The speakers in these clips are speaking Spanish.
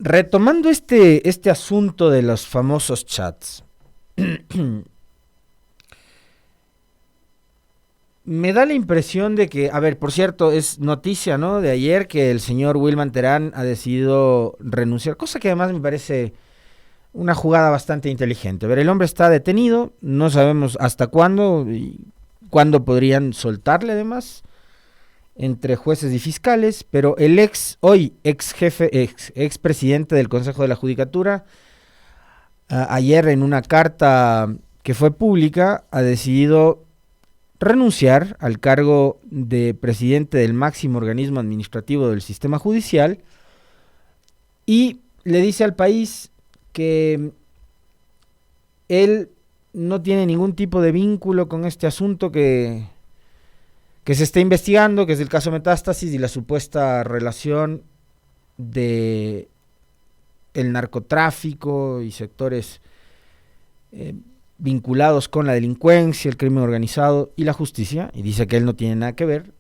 retomando este asunto de los famosos chats, me da la impresión de que, a ver, por cierto, es noticia, ¿no? De ayer que el señor Wilman Terán ha decidido renunciar, cosa que además me parece una jugada bastante inteligente. A ver, el hombre está detenido, no sabemos hasta cuándo y cuándo podrían soltarle además entre jueces y fiscales, pero el hoy ex jefe, ex presidente del Consejo de la Judicatura, ayer en una carta que fue pública, ha decidido renunciar al cargo de presidente del máximo organismo administrativo del sistema judicial y le dice al país que él no tiene ningún tipo de vínculo con este asunto que se está investigando, que es el caso Metástasis y la supuesta relación de el narcotráfico y sectores vinculados con la delincuencia, el crimen organizado y la justicia, y dice que él no tiene nada que ver,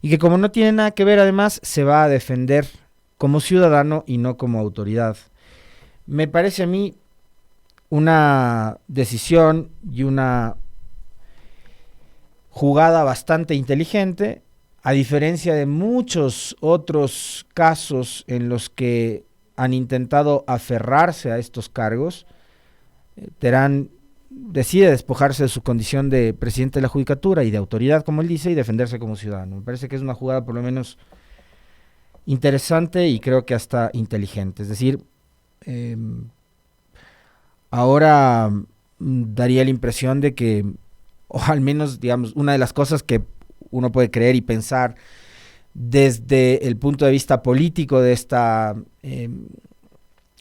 y que como no tiene nada que ver además se va a defender como ciudadano y no como autoridad. Me parece a mí una decisión y una jugada bastante inteligente, a diferencia de muchos otros casos en los que han intentado aferrarse a estos cargos. Terán decide despojarse de su condición de presidente de la Judicatura y de autoridad, como él dice, y defenderse como ciudadano. Me parece que es una jugada por lo menos interesante y creo que hasta inteligente. Es decir, ahora daría la impresión de que, o al menos, digamos, una de las cosas que uno puede creer y pensar desde el punto de vista político de esta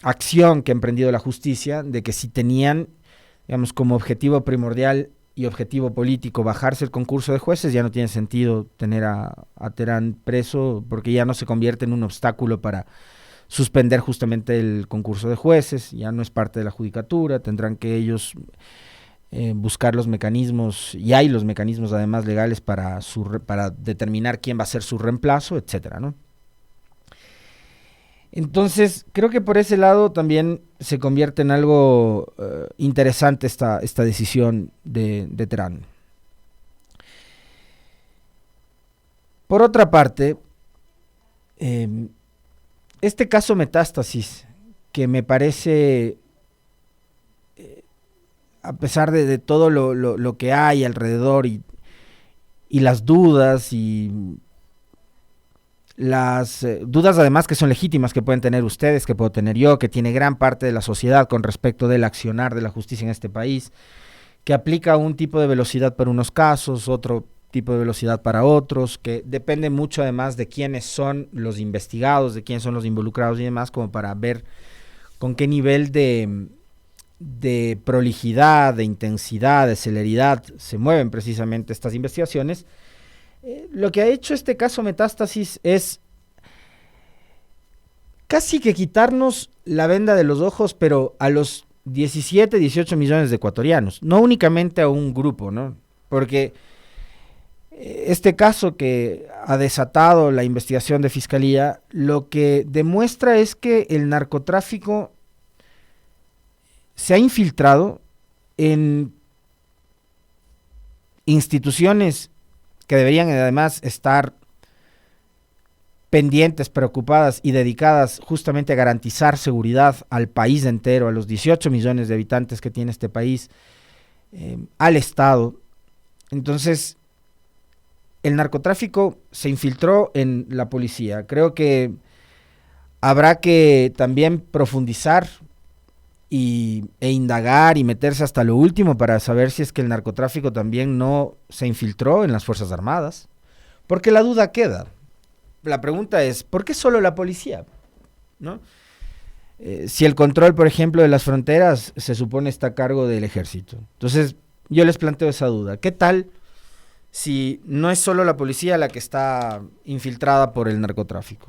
acción que ha emprendido la justicia, de que si tenían, digamos, como objetivo primordial y objetivo político bajarse el concurso de jueces, ya no tiene sentido tener a Terán preso, porque ya no se convierte en un obstáculo para suspender justamente el concurso de jueces, ya no es parte de la judicatura, tendrán que ellos buscar los mecanismos, y hay los mecanismos además legales para determinar quién va a ser su reemplazo, etcétera, ¿no? Entonces, creo que por ese lado también se convierte en algo interesante esta decisión de Terán. Por otra parte, este caso Metástasis, que me parece, a pesar de todo lo que hay alrededor y las dudas y las dudas además que son legítimas que pueden tener ustedes, que puedo tener yo, que tiene gran parte de la sociedad con respecto del accionar de la justicia en este país, que aplica un tipo de velocidad para unos casos, otro tipo de velocidad para otros, que depende mucho además de quiénes son los investigados, de quiénes son los involucrados y demás, como para ver con qué nivel de prolijidad, de intensidad, de celeridad se mueven precisamente estas investigaciones. Lo que ha hecho este caso Metástasis es casi que quitarnos la venda de los ojos, pero a los 17, 18 millones de ecuatorianos, no únicamente a un grupo, ¿no? Porque este caso que ha desatado la investigación de Fiscalía, lo que demuestra es que el narcotráfico se ha infiltrado en instituciones que deberían además estar pendientes, preocupadas y dedicadas justamente a garantizar seguridad al país entero, a los 18 millones de habitantes que tiene este país, al Estado. Entonces, el narcotráfico se infiltró en la policía. Creo que habrá que también profundizar e indagar y meterse hasta lo último para saber si es que el narcotráfico también no se infiltró en las Fuerzas Armadas, porque la duda queda. La pregunta es, ¿por qué solo la policía? ¿No? Si el control, por ejemplo, de las fronteras se supone está a cargo del ejército. Entonces, yo les planteo esa duda. ¿Qué tal si no es solo la policía la que está infiltrada por el narcotráfico?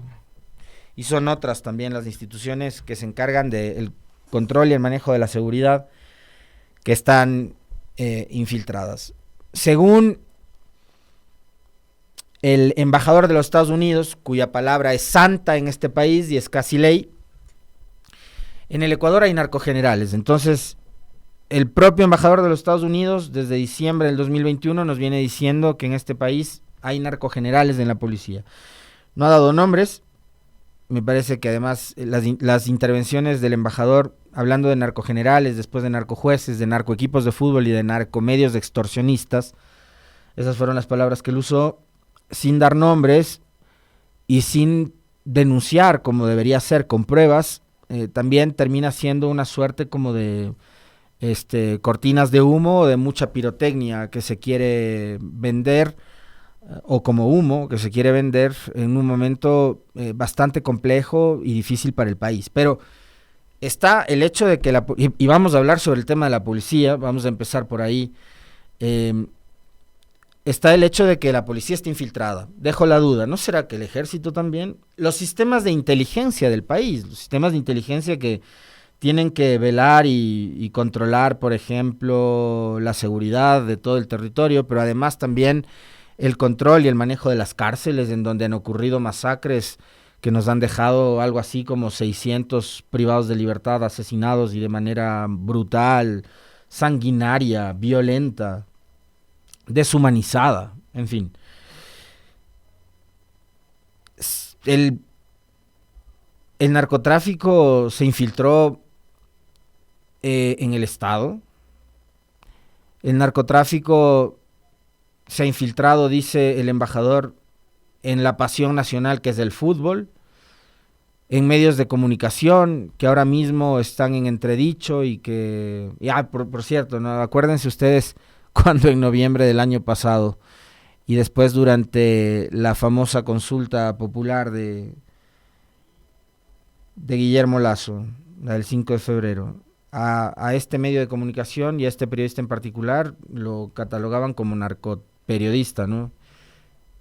Y son otras también las instituciones que se encargan del control y el manejo de la seguridad que están infiltradas. Según el embajador de los Estados Unidos, cuya palabra es santa en este país y es casi ley, En el Ecuador hay narcogenerales, entonces el propio embajador de los Estados Unidos desde diciembre del 2021 nos viene diciendo que en este país hay narcogenerales en la policía. No ha dado nombres, me parece que además las intervenciones del embajador hablando de narcogenerales, después de narcojueces, de narcoequipos de fútbol y de narcomedios de extorsionistas, esas fueron las palabras que él usó, sin dar nombres y sin denunciar como debería ser con pruebas, también termina siendo una suerte como de cortinas de humo o de mucha pirotecnia que se quiere vender o como humo que se quiere vender en un momento bastante complejo y difícil para el país. Pero está el hecho de que y vamos a hablar sobre el tema de la policía, vamos a empezar por ahí. Está el hecho de que la policía está infiltrada. Dejo la duda, ¿no será que el ejército también? Los sistemas de inteligencia del país, los sistemas de inteligencia que tienen que velar y controlar, por ejemplo, la seguridad de todo el territorio, pero además también el control y el manejo de las cárceles, en donde han ocurrido masacres que nos han dejado algo así como 600 privados de libertad, asesinados y de manera brutal, sanguinaria, violenta, deshumanizada, en fin. El, el narcotráfico se infiltró en el Estado. El narcotráfico se ha infiltrado, dice el embajador, en la pasión nacional que es el fútbol, en medios de comunicación que ahora mismo están en entredicho y que, por cierto, ¿no? Acuérdense ustedes cuando en noviembre del año pasado y después durante la famosa consulta popular de Guillermo Lasso, la del 5 de febrero, a este medio de comunicación y a este periodista en particular lo catalogaban como narcoperiodista, ¿no?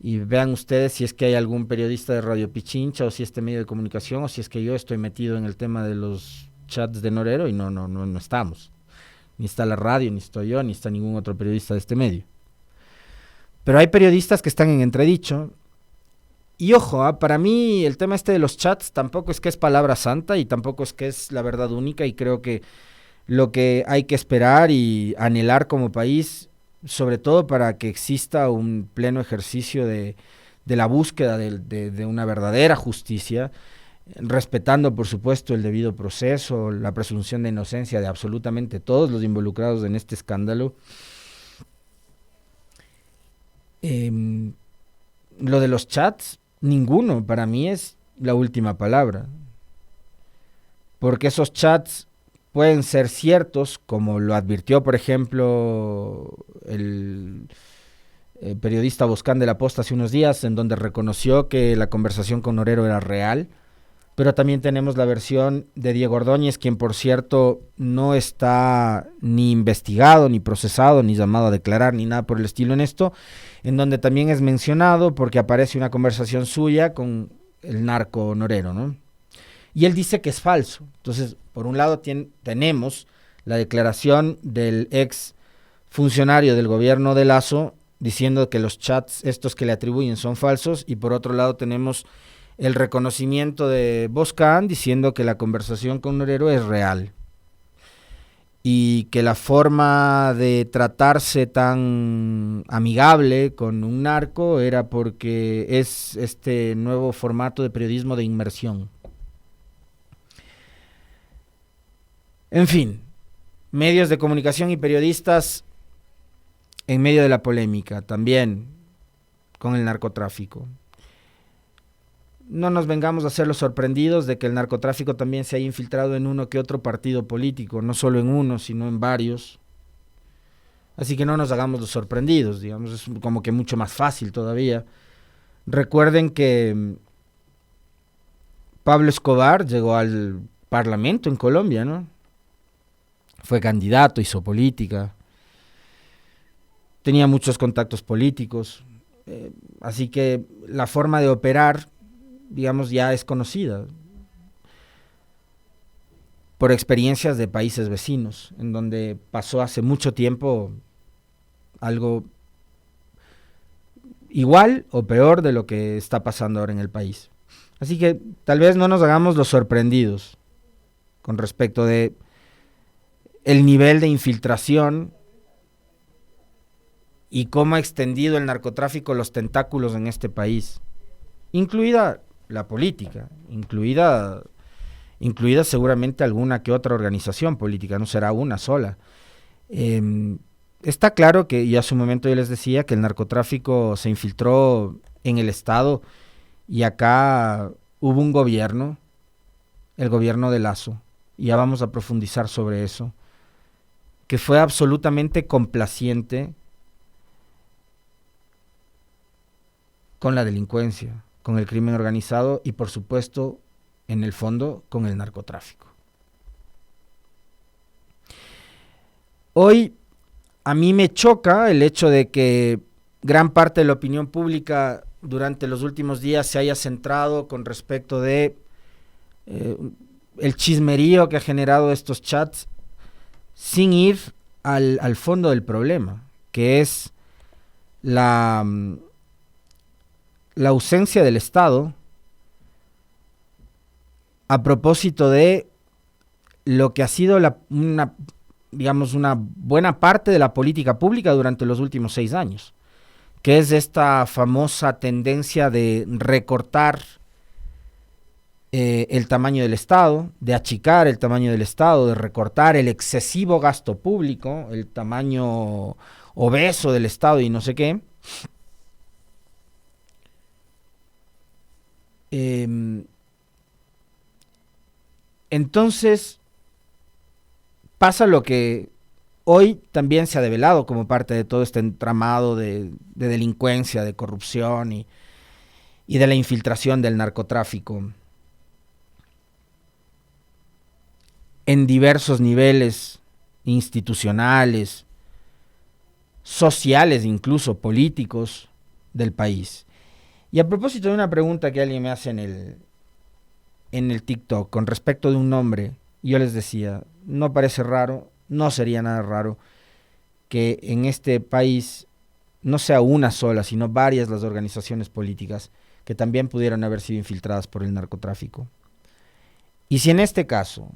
Y vean ustedes si es que hay algún periodista de Radio Pichincha o si este medio de comunicación o si es que yo estoy metido en el tema de los chats de Norero y no estamos. Ni está la radio, ni estoy yo, ni está ningún otro periodista de este medio. Pero hay periodistas que están en entredicho. Y ojo, para mí el tema de los chats tampoco es que es palabra santa y tampoco es que es la verdad única, y creo que lo que hay que esperar y anhelar como país, sobre todo para que exista un pleno ejercicio de la búsqueda de una verdadera justicia, respetando por supuesto el debido proceso, la presunción de inocencia de absolutamente todos los involucrados en este escándalo. Lo de los chats, ninguno para mí es la última palabra, porque esos chats pueden ser ciertos, como lo advirtió, por ejemplo, el periodista Boscán de la Posta hace unos días, en donde reconoció que la conversación con Norero era real, pero también tenemos la versión de Diego Ordóñez, quien por cierto no está ni investigado, ni procesado, ni llamado a declarar, ni nada por el estilo en esto, en donde también es mencionado porque aparece una conversación suya con el narco Norero, ¿no? Y él dice que es falso. Entonces, por un lado tenemos la declaración del ex funcionario del gobierno de Lasso diciendo que los chats estos que le atribuyen son falsos, y por otro lado tenemos el reconocimiento de Boscán diciendo que la conversación con Norero es real y que la forma de tratarse tan amigable con un narco era porque es este nuevo formato de periodismo de inmersión. En fin, medios de comunicación y periodistas en medio de la polémica, también con el narcotráfico. No nos vengamos a ser los sorprendidos de que el narcotráfico también se haya infiltrado en uno que otro partido político, no solo en uno, sino en varios. Así que no nos hagamos los sorprendidos, digamos, es como que mucho más fácil todavía. Recuerden que Pablo Escobar llegó al Parlamento en Colombia, ¿no? Fue candidato, hizo política, tenía muchos contactos políticos, así que la forma de operar, digamos, ya es conocida por experiencias de países vecinos, en donde pasó hace mucho tiempo algo igual o peor de lo que está pasando ahora en el país. Así que tal vez no nos hagamos los sorprendidos. con respecto de el nivel de infiltración y cómo ha extendido el narcotráfico los tentáculos en este país, incluida la política, incluida seguramente alguna que otra organización política, no será una sola. Está claro que, y hace un momento yo les decía, que el narcotráfico se infiltró en el Estado y acá hubo un gobierno, el gobierno de Lazo, y ya vamos a profundizar sobre eso, que fue absolutamente complaciente con la delincuencia, con el crimen organizado y por supuesto, en el fondo, con el narcotráfico. Hoy a mí me choca el hecho de que gran parte de la opinión pública durante los últimos días se haya centrado con respecto de el chismerío que ha generado estos chats sin ir al fondo del problema, que es la ausencia del Estado a propósito de lo que ha sido una buena parte de la política pública durante los últimos 6 años, que es esta famosa tendencia de recortar el tamaño del Estado, de achicar el tamaño del Estado, de recortar el excesivo gasto público, el tamaño obeso del Estado y no sé qué. Entonces pasa lo que hoy también se ha develado como parte de todo este entramado de delincuencia, de corrupción y de la infiltración del narcotráfico en diversos niveles institucionales, sociales, incluso políticos del país. Y a propósito de una pregunta que alguien me hace en el TikTok con respecto de un nombre, yo les decía, no parece raro, no sería nada raro que en este país no sea una sola, sino varias las organizaciones políticas que también pudieran haber sido infiltradas por el narcotráfico. Y si en este caso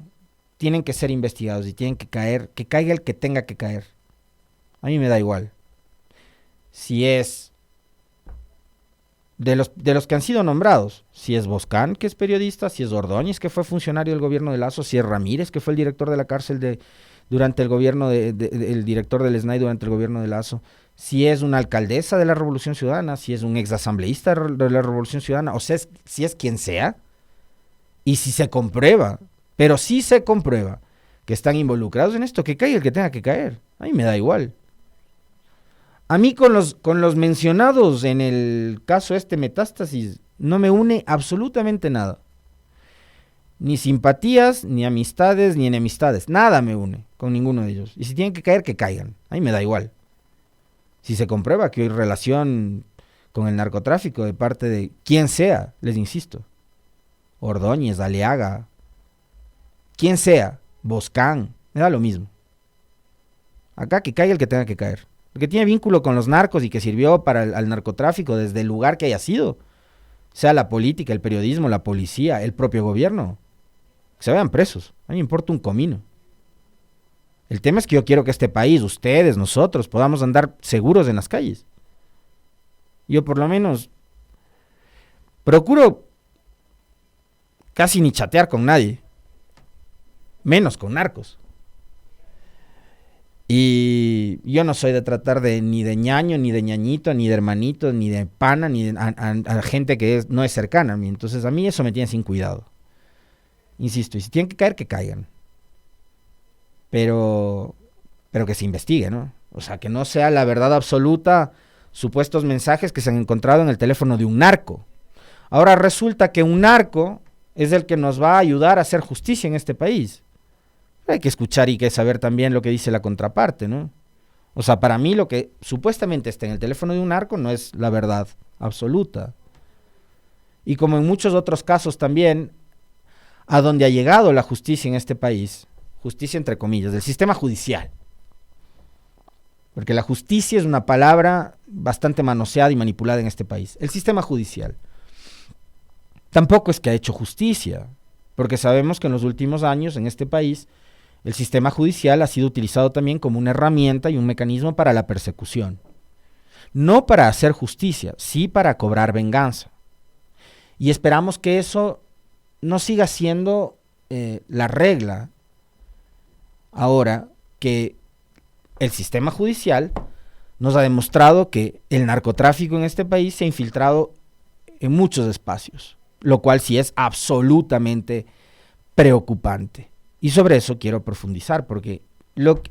tienen que ser investigados y tienen que caer, que caiga el que tenga que caer. A mí me da igual. Si es de los que han sido nombrados, si es Boscán, que es periodista, si es Ordóñez, que fue funcionario del gobierno de Lazo, si es Ramírez, que fue el director de la cárcel durante el gobierno el director del SNAI durante el gobierno de Lazo, si es una alcaldesa de la Revolución Ciudadana, si es un exasambleísta de la Revolución Ciudadana, o sea, si es quien sea, y si se comprueba, pero si se comprueba que están involucrados en esto, que caiga el que tenga que caer. A mí me da igual. A mí con los mencionados en el caso Metástasis no me une absolutamente nada. Ni simpatías, ni amistades, ni enemistades. Nada me une con ninguno de ellos. Y si tienen que caer, que caigan. A mí me da igual. Si se comprueba que hay relación con el narcotráfico de parte de quien sea, les insisto. Ordóñez, Aliaga, quien sea, Boscán, me da lo mismo. Acá que caiga el que tenga que caer. El que tiene vínculo con los narcos y que sirvió para al narcotráfico desde el lugar que haya sido, sea la política, el periodismo, la policía, el propio gobierno, que se vayan presos. A mí me importa un comino. El tema es que yo quiero que este país, ustedes, nosotros, podamos andar seguros en las calles. Yo por lo menos procuro casi ni chatear con nadie, menos con narcos. Y yo no soy de tratar ni de ñaño, ni de ñañito, ni de hermanito, ni de pana, ni a gente que no es cercana a mí. Entonces a mí eso me tiene sin cuidado. Insisto, y si tienen que caer, que caigan. Pero que se investigue, ¿no? O sea, que no sea la verdad absoluta supuestos mensajes que se han encontrado en el teléfono de un narco. Ahora resulta que un narco es el que nos va a ayudar a hacer justicia en este país. Hay que escuchar y que saber también lo que dice la contraparte, ¿no? O sea, para mí lo que supuestamente está en el teléfono de un narco no es la verdad absoluta. Y como en muchos otros casos también, a donde ha llegado la justicia en este país, justicia entre comillas, del sistema judicial. Porque la justicia es una palabra bastante manoseada y manipulada en este país. El sistema judicial tampoco es que ha hecho justicia, porque sabemos que en los últimos años en este país el sistema judicial ha sido utilizado también como una herramienta y un mecanismo para la persecución. No para hacer justicia, sí para cobrar venganza. Y esperamos que eso no siga siendo la regla ahora que el sistema judicial nos ha demostrado que el narcotráfico en este país se ha infiltrado en muchos espacios, lo cual sí es absolutamente preocupante. Y sobre eso quiero profundizar, porque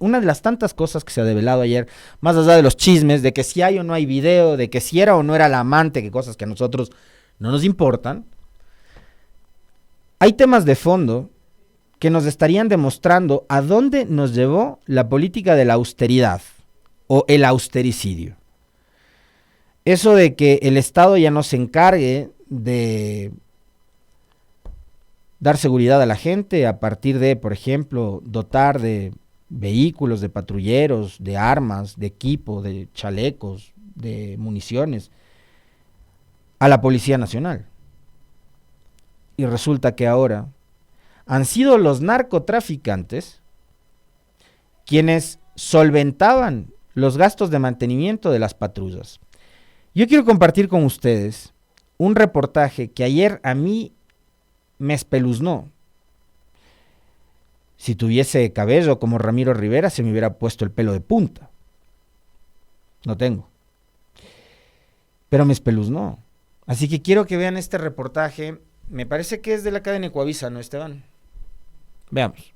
una de las tantas cosas que se ha develado ayer, más allá de los chismes, de que si hay o no hay video, de que si era o no era la amante, que cosas que a nosotros no nos importan, hay temas de fondo que nos estarían demostrando a dónde nos llevó la política de la austeridad o el austericidio. Eso de que el Estado ya no se encargue de dar seguridad a la gente a partir de, por ejemplo, dotar de vehículos, de patrulleros, de armas, de equipo, de chalecos, de municiones a la Policía Nacional. Y resulta que ahora han sido los narcotraficantes quienes solventaban los gastos de mantenimiento de las patrullas. Yo quiero compartir con ustedes un reportaje que ayer a mí me espeluznó. Si tuviese cabello como Ramiro Rivera, se me hubiera puesto el pelo de punta. No tengo. Pero me espeluznó. Así que quiero que vean este reportaje. Me parece que es de la cadena Ecuavisa, ¿no, Esteban? Veamos.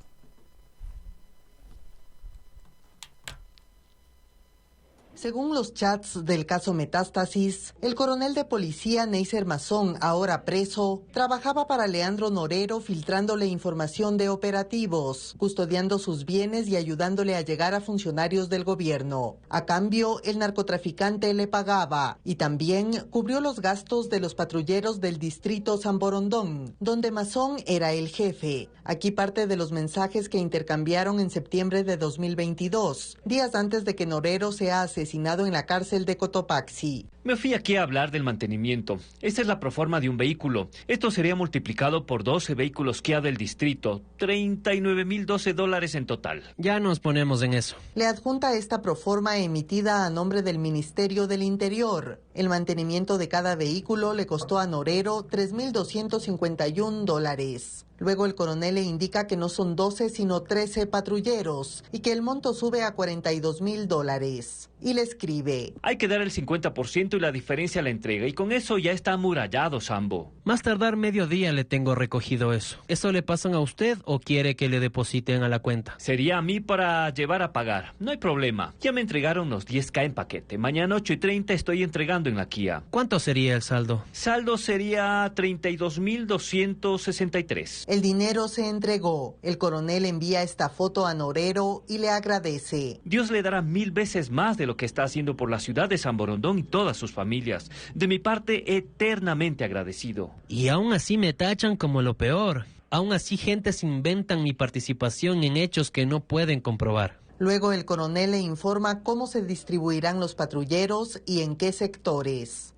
Según los chats del caso Metástasis, el coronel de policía Neiser Mazón, ahora preso, trabajaba para Leandro Norero filtrándole información de operativos, custodiando sus bienes y ayudándole a llegar a funcionarios del gobierno. A cambio, el narcotraficante le pagaba y también cubrió los gastos de los patrulleros del distrito San Borondón, donde Mazón era el jefe. Aquí parte de los mensajes que intercambiaron en septiembre de 2022, días antes de que Norero sea asesinado en la cárcel de Cotopaxi. Me fui aquí a hablar del mantenimiento. Esta es la proforma de un vehículo. Esto sería multiplicado por 12 vehículos Kia del distrito. $39,012 en total. Ya nos ponemos en eso. Le adjunta esta proforma emitida a nombre del Ministerio del Interior. El mantenimiento de cada vehículo le costó a Norero $3,251. Luego el coronel le indica que no son 12 sino 13 patrulleros y que el monto sube a $42,000. Y le escribe: hay que dar el 50% y la diferencia a la entrega, y con eso ya está amurallado, Sambo. Más tardar mediodía le tengo recogido eso. ¿Eso le pasan a usted o quiere que le depositen a la cuenta? Sería a mí para llevar a pagar. No hay problema. Ya me entregaron los 10K en paquete. Mañana 8:30 estoy entregando en la Kia. ¿Cuánto sería el saldo? Saldo sería 32,263. El dinero se entregó. El coronel envía esta foto a Norero y le agradece. Dios le dará 1000 veces más de lo que está haciendo por la ciudad de San Borondón y todas sus familias. De mi parte, eternamente agradecido. Y aún así me tachan como lo peor. Aún así gentes inventan mi participación en hechos que no pueden comprobar. Luego el coronel le informa cómo se distribuirán los patrulleros y en qué sectores.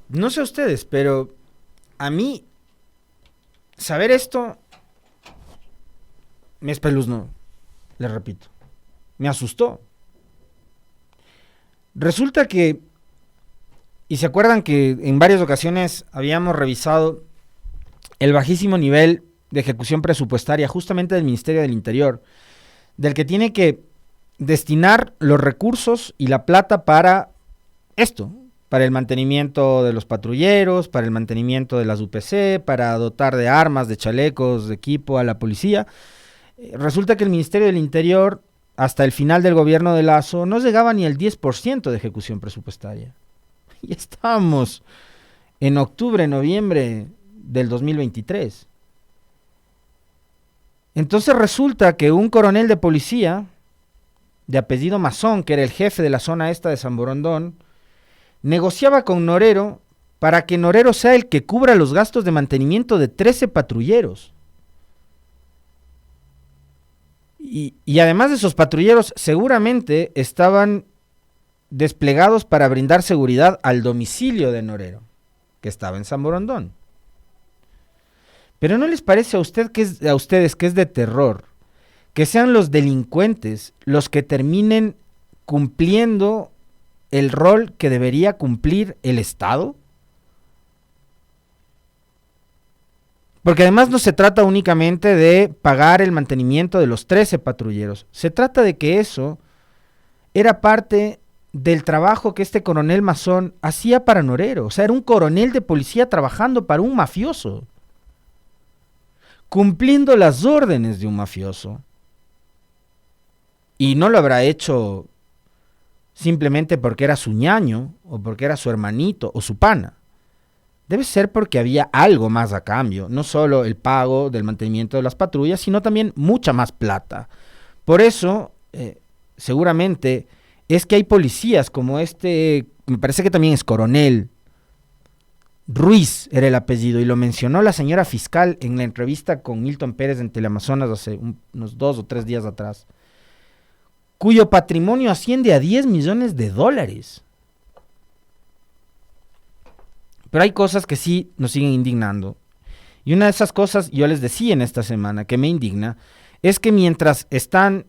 No sé ustedes, pero a mí saber esto me espeluznó, les repito, me asustó. Resulta que, y se acuerdan que en varias ocasiones habíamos revisado el bajísimo nivel de ejecución presupuestaria justamente del Ministerio del Interior, del que tiene que destinar los recursos y la plata para esto, para el mantenimiento de los patrulleros, para el mantenimiento de las UPC, para dotar de armas, de chalecos, de equipo a la policía. Resulta que el Ministerio del Interior, hasta el final del gobierno de Lasso, no llegaba ni el 10% de ejecución presupuestaria. Y estábamos en octubre, noviembre del 2023. Entonces resulta que un coronel de policía, de apellido Mazón, que era el jefe de la zona esta de San Borondón, negociaba con Norero para que Norero sea el que cubra los gastos de mantenimiento de 13 patrulleros. Y además de esos patrulleros, seguramente estaban desplegados para brindar seguridad al domicilio de Norero, que estaba en San Borondón. Pero ¿no les parece a ustedes que es de terror que sean los delincuentes los que terminen cumpliendo el rol que debería cumplir el Estado? Porque además no se trata únicamente de pagar el mantenimiento de los 13 patrulleros, se trata de que eso era parte del trabajo que este coronel Mazón hacía para Norero. O sea, era un coronel de policía trabajando para un mafioso, cumpliendo las órdenes de un mafioso. Y no lo habrá hecho simplemente porque era su ñaño, o porque era su hermanito, o su pana. Debe ser porque había algo más a cambio, no solo el pago del mantenimiento de las patrullas, sino también mucha más plata. Por eso, seguramente, es que hay policías como este, me parece que también es coronel, Ruiz era el apellido, y lo mencionó la señora fiscal en la entrevista con Milton Pérez en Teleamazonas hace unos 2 o 3 días atrás, cuyo patrimonio asciende a $10 millones. Pero hay cosas que sí nos siguen indignando. Y una de esas cosas, yo les decía en esta semana, que me indigna, es que mientras están,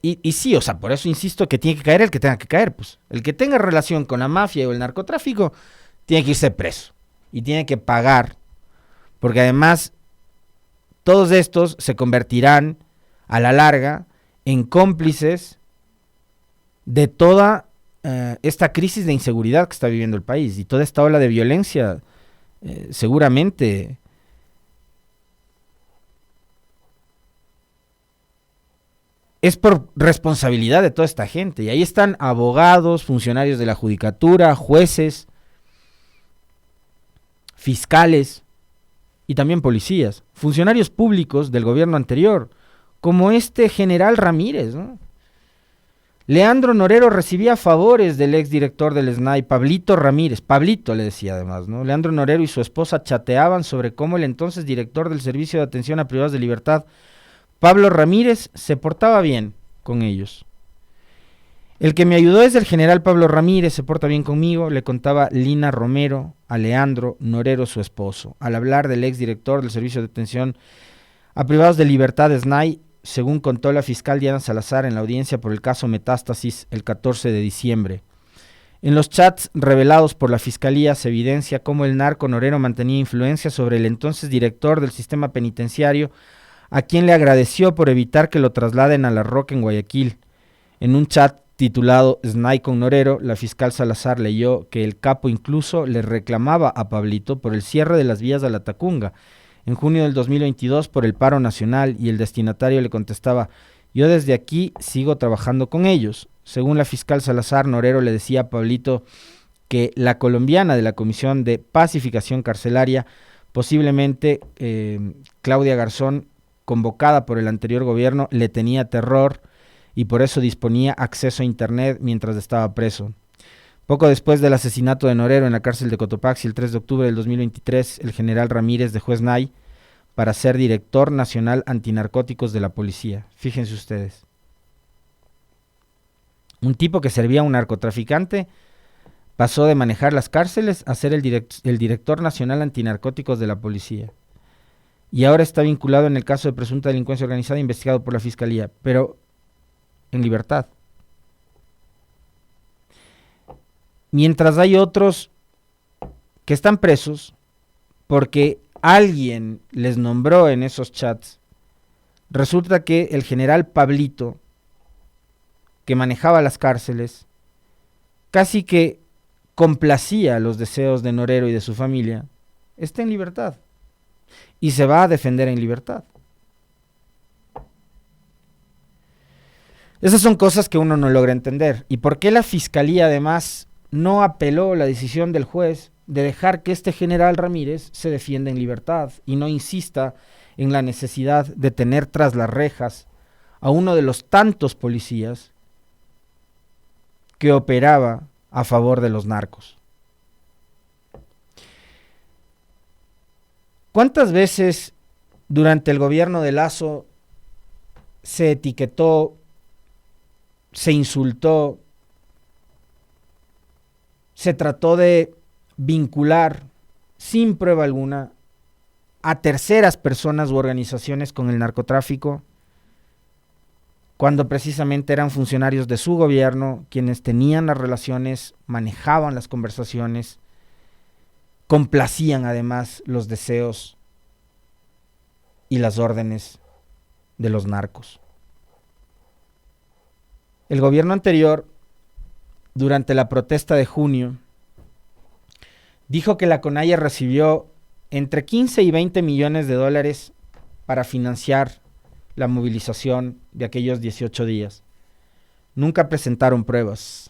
y sí, o sea, por eso insisto que tiene que caer el que tenga que caer, pues. El que tenga relación con la mafia o el narcotráfico, tiene que irse preso. Y tiene que pagar. Porque además, todos estos se convertirán, a la larga, en cómplices de toda esta crisis de inseguridad que está viviendo el país y toda esta ola de violencia, seguramente es por responsabilidad de toda esta gente. Y ahí están abogados, funcionarios de la judicatura, jueces, fiscales y también policías, funcionarios públicos del gobierno anterior, como este general Ramírez, ¿no? Leandro Norero recibía favores del exdirector del SNAI, Pablito Ramírez. Pablito le decía además, ¿no? Leandro Norero y su esposa chateaban sobre cómo el entonces director del Servicio de Atención a Privados de Libertad, Pablo Ramírez, se portaba bien con ellos. El que me ayudó es el general Pablo Ramírez, se porta bien conmigo, le contaba Lina Romero a Leandro Norero, su esposo, al hablar del exdirector del Servicio de Atención a Privados de Libertad, SNAI, según contó la fiscal Diana Salazar en la audiencia por el caso Metástasis el 14 de diciembre. En los chats revelados por la fiscalía se evidencia cómo el narco Norero mantenía influencia sobre el entonces director del sistema penitenciario, a quien le agradeció por evitar que lo trasladen a La Roca en Guayaquil. En un chat titulado SNAI con Norero, la fiscal Salazar leyó que el capo incluso le reclamaba a Pablito por el cierre de las vías a la Tacunga, en junio del 2022 por el paro nacional, y el destinatario le contestaba: yo desde aquí sigo trabajando con ellos. Según la fiscal Salazar, Norero le decía a Pablito que la colombiana de la Comisión de Pacificación Carcelaria, posiblemente Claudia Garzón, convocada por el anterior gobierno, le tenía terror y por eso disponía acceso a internet mientras estaba preso. Poco después del asesinato de Norero en la cárcel de Cotopaxi el 3 de octubre del 2023, el general Ramírez dejó SNAI para ser director nacional antinarcóticos de la policía. Fíjense ustedes. Un tipo que servía a un narcotraficante pasó de manejar las cárceles a ser el director nacional antinarcóticos de la policía. Y ahora está vinculado en el caso de presunta delincuencia organizada investigado por la fiscalía, pero en libertad. Mientras hay otros que están presos porque alguien les nombró en esos chats, resulta que el general Pablito, que manejaba las cárceles, casi que complacía los deseos de Norero y de su familia, está en libertad y se va a defender en libertad. Esas son cosas que uno no logra entender. ¿Y por qué la fiscalía además no apeló la decisión del juez de dejar que este general Ramírez se defienda en libertad y no insista en la necesidad de tener tras las rejas a uno de los tantos policías que operaba a favor de los narcos? ¿Cuántas veces durante el gobierno de Lazo se etiquetó, se insultó se trató de vincular sin prueba alguna a terceras personas u organizaciones con el narcotráfico, cuando precisamente eran funcionarios de su gobierno quienes tenían las relaciones, manejaban las conversaciones, complacían además los deseos y las órdenes de los narcos. El gobierno anterior, durante la protesta de junio, dijo que la CONAIE recibió entre 15 y 20 millones de dólares para financiar la movilización de aquellos 18 días. Nunca presentaron pruebas,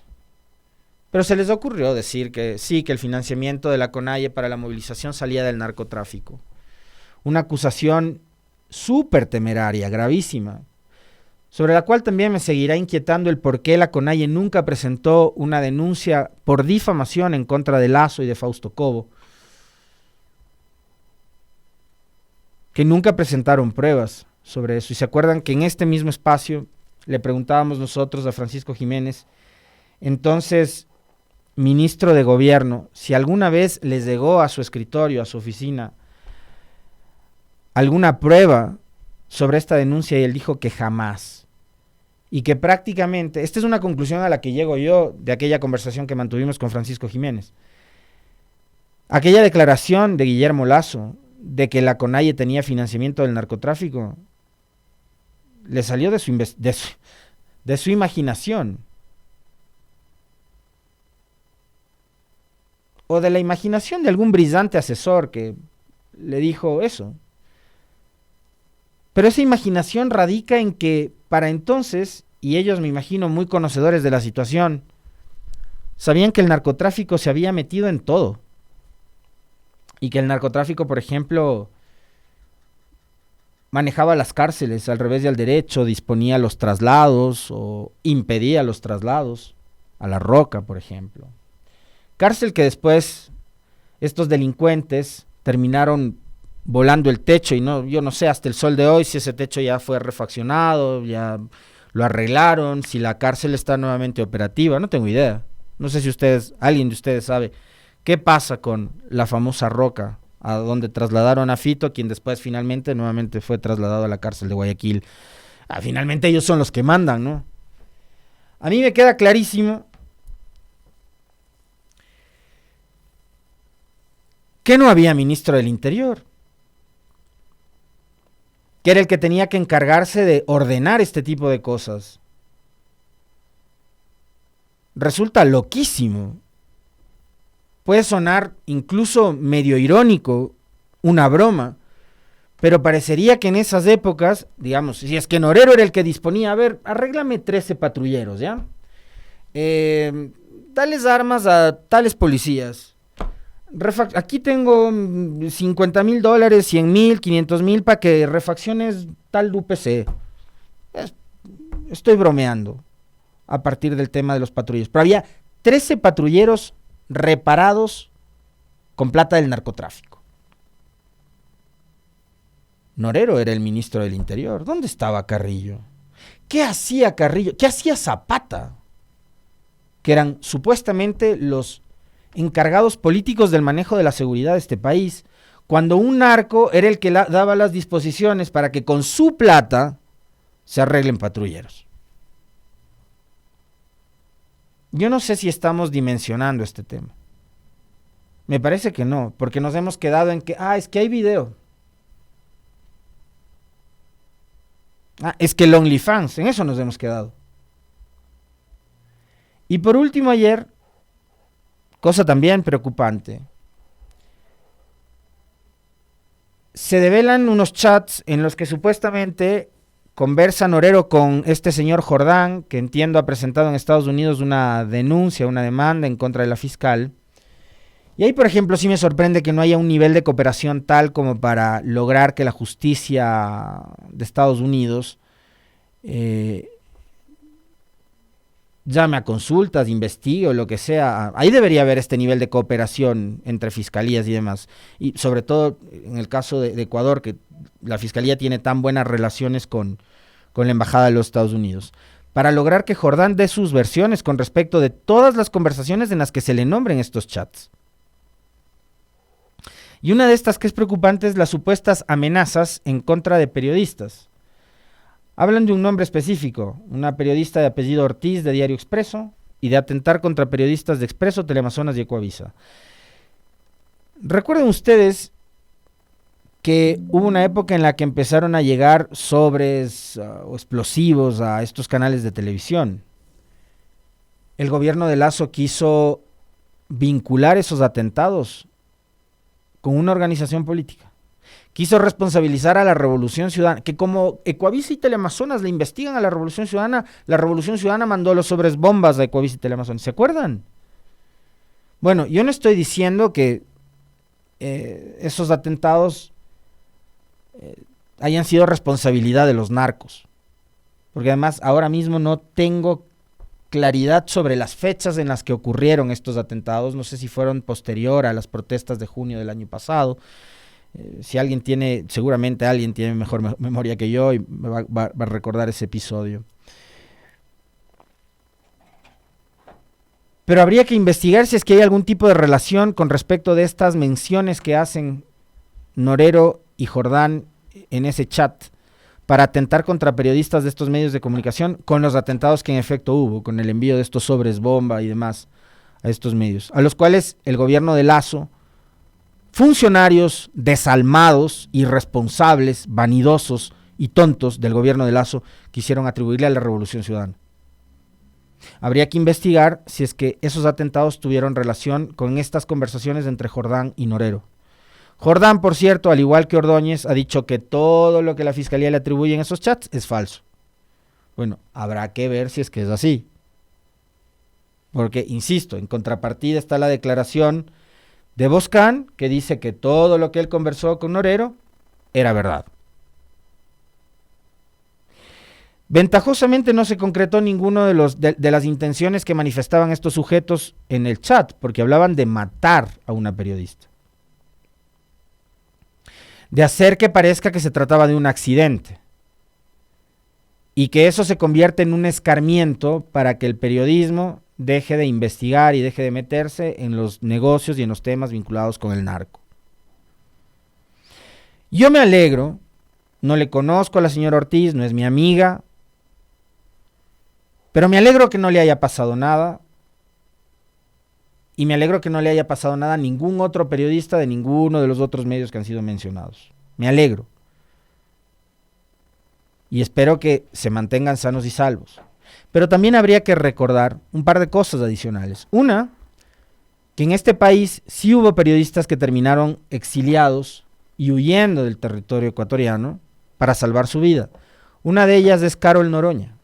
pero se les ocurrió decir que sí, que el financiamiento de la CONAIE para la movilización salía del narcotráfico. Una acusación súper temeraria, gravísima, sobre la cual también me seguirá inquietando el por qué la CONAIE nunca presentó una denuncia por difamación en contra de Lazo y de Fausto Cobo, que nunca presentaron pruebas sobre eso. Y se acuerdan que en este mismo espacio le preguntábamos nosotros a Francisco Jiménez, entonces ministro de gobierno, si alguna vez les llegó a su escritorio, a su oficina, alguna prueba sobre esta denuncia, y él dijo que jamás. Y que prácticamente, esta es una conclusión a la que llego yo de aquella conversación que mantuvimos con Francisco Jiménez. Aquella declaración de Guillermo Lazo de que la CONAIE tenía financiamiento del narcotráfico le salió de su imaginación. O de la imaginación de algún brillante asesor que le dijo eso. Pero esa imaginación radica en que para entonces, y ellos me imagino muy conocedores de la situación, sabían que el narcotráfico se había metido en todo. Y que el narcotráfico, por ejemplo, manejaba las cárceles al revés y al derecho, disponía los traslados o impedía los traslados a La Roca, por ejemplo. Cárcel que después estos delincuentes terminaron volando el techo, y no, yo no sé hasta el sol de hoy si ese techo ya fue refaccionado, ya lo arreglaron, si la cárcel está nuevamente operativa, no tengo idea. No sé si alguien de ustedes sabe qué pasa con la famosa Roca, a donde trasladaron a Fito, quien después finalmente nuevamente fue trasladado a la cárcel de Guayaquil. Finalmente ellos son los que mandan, ¿no? A mí me queda clarísimo que no había ministro del Interior, que era el que tenía que encargarse de ordenar este tipo de cosas. Resulta loquísimo. Puede sonar incluso medio irónico, una broma, pero parecería que en esas épocas, digamos, si es que Norero era el que disponía, a ver, arréglame 13 patrulleros, ¿ya? Dales armas a tales policías. Aquí tengo $50,000, 100,000, 500,000 para que refacciones tal UPC. Estoy bromeando a partir del tema de los patrulleros. Pero había 13 patrulleros reparados con plata del narcotráfico. Norero era el ministro del Interior. ¿Dónde estaba Carrillo? ¿Qué hacía Carrillo? ¿Qué hacía Zapata? Que eran supuestamente los encargados políticos del manejo de la seguridad de este país, cuando un narco era el que daba las disposiciones para que con su plata se arreglen patrulleros. Yo no sé si estamos dimensionando este tema. Me parece que no, porque nos hemos quedado en que, es que hay video. Es que el OnlyFans, en eso nos hemos quedado. Y por último ayer, cosa también preocupante, se develan unos chats en los que supuestamente conversa Norero con este señor Jordán, que entiendo ha presentado en Estados Unidos una denuncia, una demanda en contra de la fiscal. Y ahí, por ejemplo, sí me sorprende que no haya un nivel de cooperación tal como para lograr que la justicia de Estados Unidos llame a consultas, investigue o lo que sea. Ahí debería haber este nivel de cooperación entre fiscalías y demás. Y sobre todo en el caso de Ecuador, que la fiscalía tiene tan buenas relaciones con la embajada de los Estados Unidos. para lograr que Jordán dé sus versiones con respecto de todas las conversaciones en las que se le nombren estos chats. Y una de estas que es preocupante es las supuestas amenazas en contra de periodistas. Hablan de un nombre específico, una periodista de apellido Ortiz de Diario Expreso, y de atentar contra periodistas de Expreso, Teleamazonas y Ecoavisa. Recuerden ustedes que hubo una época en la que empezaron a llegar sobres o explosivos a estos canales de televisión. El gobierno de Lasso quiso vincular esos atentados con una organización política. Quiso responsabilizar a la Revolución Ciudadana, que como Ecoavisa y Teleamazonas le investigan a la Revolución Ciudadana mandó los sobres bombas a Ecoavisa y Teleamazonas. ¿Se acuerdan? Bueno, yo no estoy diciendo que esos atentados hayan sido responsabilidad de los narcos, porque además ahora mismo no tengo claridad sobre las fechas en las que ocurrieron estos atentados. No sé si fueron posterior a las protestas de junio del año pasado. Si alguien tiene, seguramente alguien tiene mejor memoria que yo y me va a recordar ese episodio. Pero habría que investigar si es que hay algún tipo de relación con respecto de estas menciones que hacen Norero y Jordán en ese chat para atentar contra periodistas de estos medios de comunicación con los atentados que en efecto hubo, con el envío de estos sobres bomba y demás a estos medios, a los cuales el gobierno de Lasso, funcionarios desalmados, irresponsables, vanidosos y tontos del gobierno de Lasso quisieron atribuirle a la Revolución Ciudadana. Habría que investigar si es que esos atentados tuvieron relación con estas conversaciones entre Jordán y Norero. Jordán, por cierto, al igual que Ordóñez, ha dicho que todo lo que la fiscalía le atribuye en esos chats es falso. Bueno, habrá que ver si es que es así. Porque, insisto, en contrapartida está la declaración de Boscán, que dice que todo lo que él conversó con Norero era verdad. Ventajosamente no se concretó ninguno de las intenciones que manifestaban estos sujetos en el chat, porque hablaban de matar a una periodista, de hacer que parezca que se trataba de un accidente y que eso se convierte en un escarmiento para que el periodismo deje de investigar y deje de meterse en los negocios y en los temas vinculados con el narco. Yo me alegro, no le conozco a la señora Ortiz, no es mi amiga, pero me alegro que no le haya pasado nada, y me alegro que no le haya pasado nada a ningún otro periodista de ninguno de los otros medios que han sido mencionados. Me alegro. Y espero que se mantengan sanos y salvos. Pero también habría que recordar un par de cosas adicionales. Una, que en este país sí hubo periodistas que terminaron exiliados y huyendo del territorio ecuatoriano para salvar su vida. Una de ellas es Carol Noroña,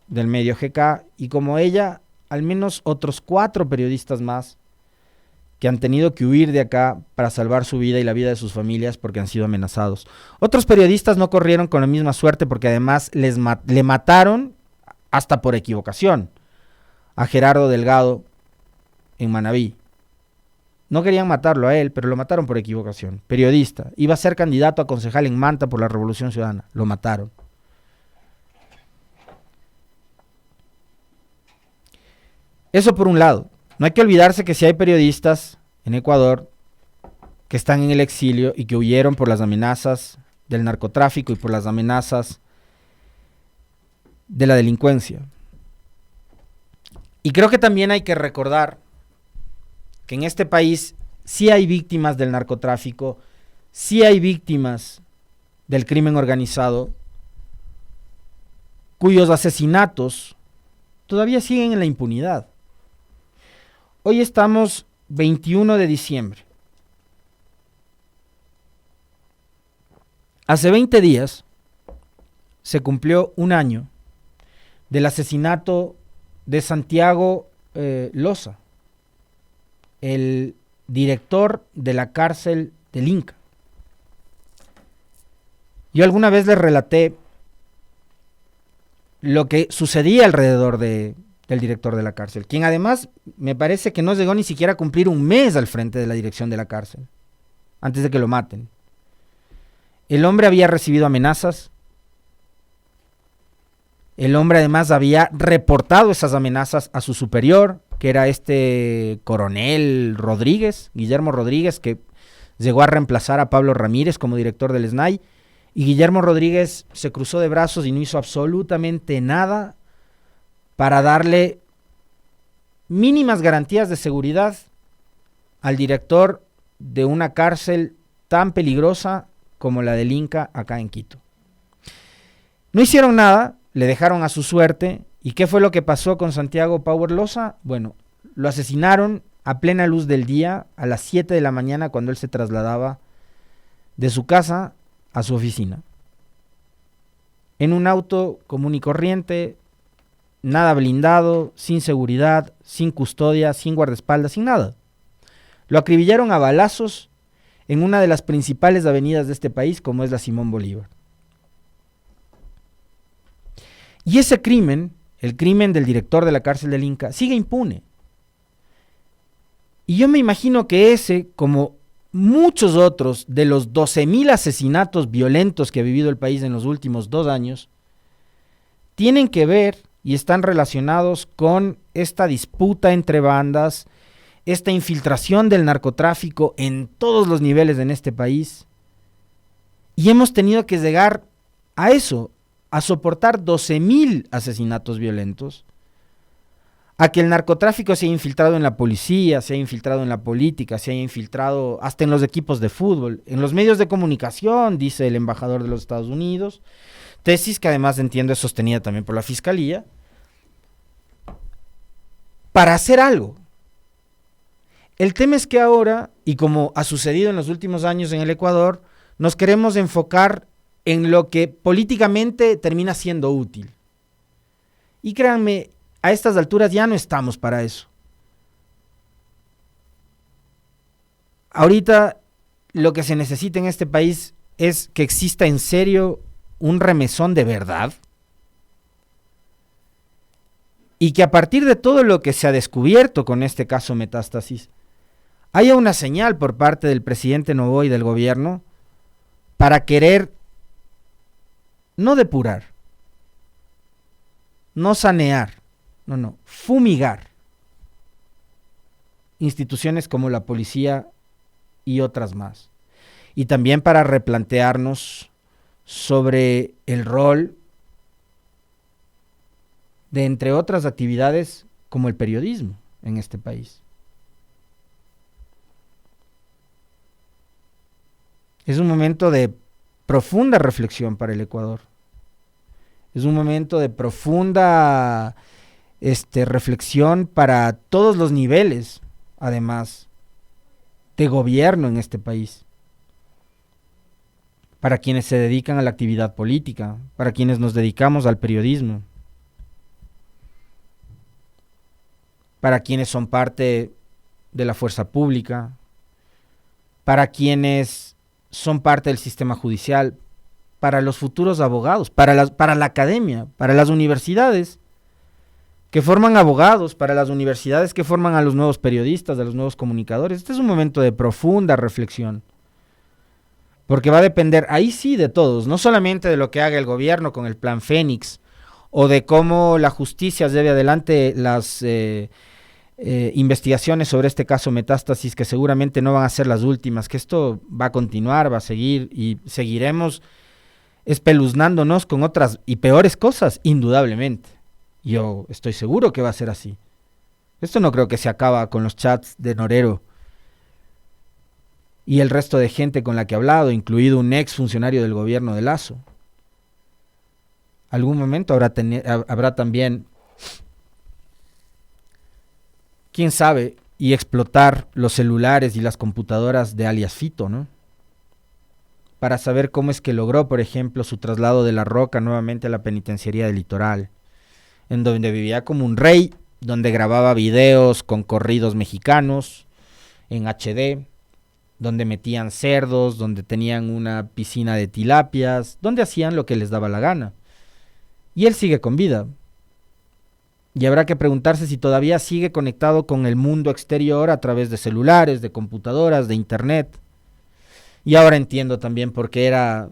del medio GK, y como ella, al menos otros 4 periodistas más que han tenido que huir de acá para salvar su vida y la vida de sus familias porque han sido amenazados. Otros periodistas no corrieron con la misma suerte porque además le mataron hasta por equivocación a Gerardo Delgado en Manabí. No querían matarlo a él, pero lo mataron por equivocación. Periodista, iba a ser candidato a concejal en Manta por la Revolución Ciudadana, lo mataron. Eso por un lado. No hay que olvidarse que si hay periodistas en Ecuador que están en el exilio y que huyeron por las amenazas del narcotráfico y por las amenazas de la delincuencia. Y creo que también hay que recordar que en este país sí hay víctimas del narcotráfico, sí hay víctimas del crimen organizado, cuyos asesinatos todavía siguen en la impunidad. Hoy estamos 21 de diciembre. Hace 20 días se cumplió un año del asesinato de Santiago Loza, el director de la cárcel del Inca. Yo alguna vez les relaté lo que sucedía alrededor del director de la cárcel, quien además me parece que no llegó ni siquiera a cumplir un mes al frente de la dirección de la cárcel, antes de que lo maten. El hombre había recibido amenazas, El hombre además había reportado esas amenazas a su superior, que era este coronel Rodríguez, Guillermo Rodríguez, que llegó a reemplazar a Pablo Ramírez como director del SNAI, y Guillermo Rodríguez se cruzó de brazos y no hizo absolutamente nada para darle mínimas garantías de seguridad al director de una cárcel tan peligrosa como la del Inca acá en Quito. No hicieron nada, le dejaron a su suerte. ¿Y qué fue lo que pasó con Santiago Power Loza? Bueno, lo asesinaron a plena luz del día, a las 7 de la mañana, cuando él se trasladaba de su casa a su oficina. En un auto común y corriente, nada blindado, sin seguridad, sin custodia, sin guardaespaldas, sin nada. Lo acribillaron a balazos en una de las principales avenidas de este país, como es la Simón Bolívar. Y ese crimen, el crimen del director de la cárcel del Inca, sigue impune. Y yo me imagino que ese, como muchos otros de los 12,000 asesinatos violentos que ha vivido el país en los últimos 2 años, tienen que ver y están relacionados con esta disputa entre bandas, esta infiltración del narcotráfico en todos los niveles en este país. Y hemos tenido que llegar a eso, a soportar 12,000 asesinatos violentos, a que el narcotráfico se haya infiltrado en la policía, se haya infiltrado en la política, se haya infiltrado hasta en los equipos de fútbol, en los medios de comunicación, dice el embajador de los Estados Unidos, tesis que además entiendo es sostenida también por la Fiscalía, para hacer algo. El tema es que ahora, y como ha sucedido en los últimos años en el Ecuador, nos queremos enfocar en lo que políticamente termina siendo útil. Y créanme, a estas alturas ya no estamos para eso. Ahorita lo que se necesita en este país es que exista en serio un remesón de verdad y que a partir de todo lo que se ha descubierto con este caso Metástasis, haya una señal por parte del presidente Noboa y del gobierno para querer no depurar, no sanear, no, fumigar instituciones como la policía y otras más. Y también para replantearnos sobre el rol de, entre otras actividades, como el periodismo en este país. Es un momento de profunda reflexión para el Ecuador. Es un momento de profunda reflexión para todos los niveles, además, de gobierno en este país. Para quienes se dedican a la actividad política, para quienes nos dedicamos al periodismo, para quienes son parte de la fuerza pública, para quienes son parte del sistema judicial, para los futuros abogados, para la academia, para las universidades que forman abogados, para las universidades que forman a los nuevos periodistas, a los nuevos comunicadores. Este es un momento de profunda reflexión, porque va a depender, ahí sí, de todos, no solamente de lo que haga el gobierno con el Plan Fénix, o de cómo la justicia lleve adelante las investigaciones sobre este caso Metástasis, que seguramente no van a ser las últimas, que esto va a continuar, va a seguir, y seguiremos espeluznándonos con otras y peores cosas, indudablemente. Yo estoy seguro que va a ser así. Esto no creo que se acaba con los chats de Norero y el resto de gente con la que he hablado, incluido un ex funcionario del gobierno de Lazo. Algún momento habrá también, quién sabe, y explotar los celulares y las computadoras de alias Fito, ¿no? Para saber cómo es que logró, por ejemplo, su traslado de La Roca nuevamente a la penitenciaría del Litoral, en donde vivía como un rey, donde grababa videos con corridos mexicanos en HD, donde metían cerdos, donde tenían una piscina de tilapias, donde hacían lo que les daba la gana. Y él sigue con vida. Y habrá que preguntarse si todavía sigue conectado con el mundo exterior a través de celulares, de computadoras, de internet. Y ahora entiendo también por qué era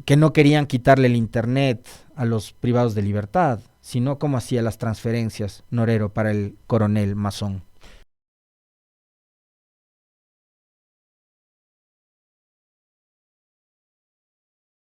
que no querían quitarle el internet a los privados de libertad, sino cómo hacía las transferencias Norero para el coronel Mazón.